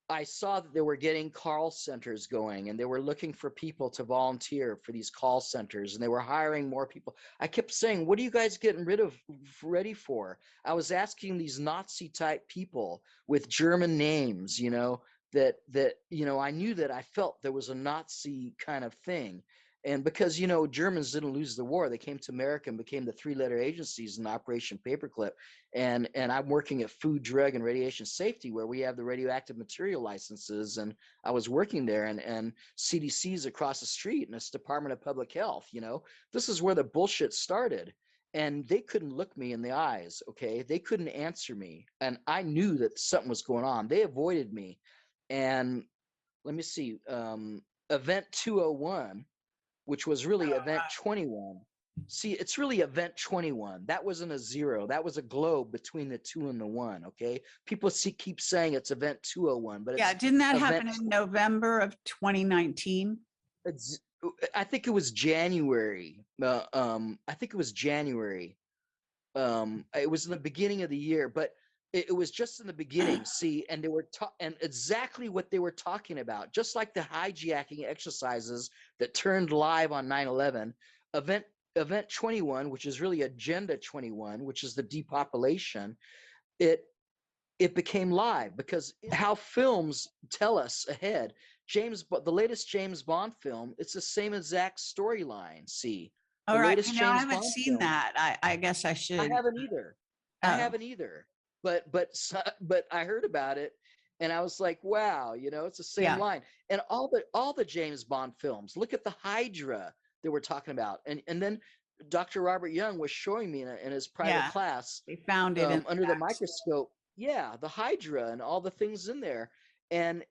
I saw that they were getting call centers going, and they were looking for people to volunteer for these call centers, and they were hiring more people. I kept saying, what are you guys getting ready for? I was asking these Nazi type people with German names, I knew that I felt there was a Nazi kind of thing. And because, Germans didn't lose the war, they came to America and became the three-letter agencies in Operation Paperclip. And I'm working at Food, Drug, and Radiation Safety, where we have the radioactive material licenses. And I was working there, and CDC's across the street, and it's Department of Public Health. This is where the bullshit started. And they couldn't look me in the eyes, okay? They couldn't answer me. And I knew that something was going on. They avoided me. And let me see, Event 201, which was really Event 21. See, it's really Event 21. That wasn't a zero. That was a globe between the 2 and the 1, okay? People keep saying it's Event 201, but yeah, it's didn't that event, happen in November of 2019? I think it was January. I think it was January. It was in the beginning of the year, but it was just in the beginning. See, and they were and exactly what they were talking about, just like the hijacking exercises that turned live on 9/11. Event 21, which is really Agenda 21, which is the depopulation. It became live because how films tell us ahead. The latest James Bond film, it's the same exact storyline. See, the All right, latest I James haven't Bond seen film. that. I guess I should. I haven't either. I Oh, haven't either. But I heard about it, and I was like, wow, it's the same yeah, line. And all the James Bond films. Look at the Hydra that we're talking about, and then Dr. Robert Young was showing me in his private yeah. class, They found it in under the text. microscope. Yeah, the Hydra and all the things in there. And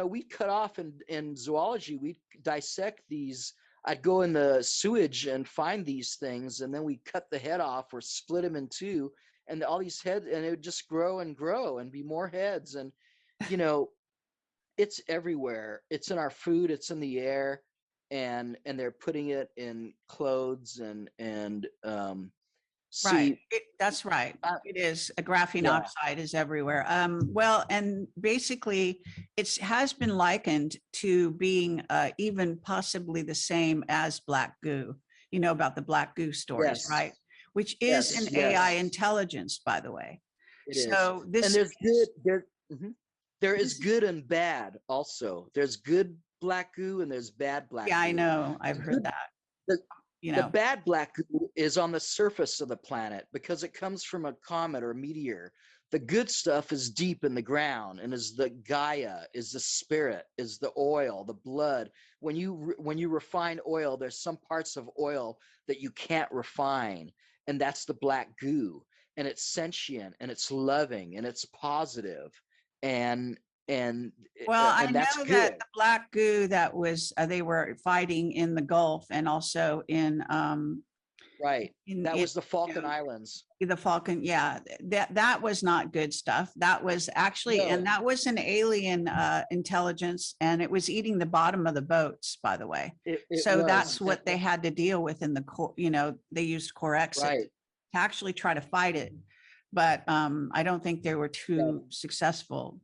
we cut off in zoology, we dissect these. I'd go in the sewage and find these things, and then we cut the head off or split them in two, and all these heads, and it would just grow and grow and be more heads. And you know it's everywhere. It's in our food, it's in the air, and they're putting it in clothes and Right. see. That's right. It is. A graphene Yeah. oxide is everywhere. Well, and basically it has been likened to being even possibly the same as black goo. You know about the black goo stories, Yes. right? Which is Yes. an AI Yes. intelligence, by the way. It is. So And this there's good there is this good and bad also. There's good black goo and there's bad black yeah, I goo. know. I've The heard good that, the, you the know. bad black goo is on the surface of the planet because it comes from a comet or a meteor. The good stuff is deep in the ground, and is the Gaia, is the spirit, is the oil, the blood. When you refine oil, there's some parts of oil that you can't refine, and that's the black goo. And it's sentient, and it's loving, and it's positive, and and Well, I and that's know that good. the black goo that was they were fighting in the Gulf and also Right. That in was the Falkland Islands. the Falcon. Yeah, that was not good stuff. That was actually, and No, that was an alien intelligence, and it was eating the bottom of the boats, by the way. it So was. that's what they had to deal with in the core. They used core exit Right. to actually try to fight it, but I don't think they were Yeah. too successful.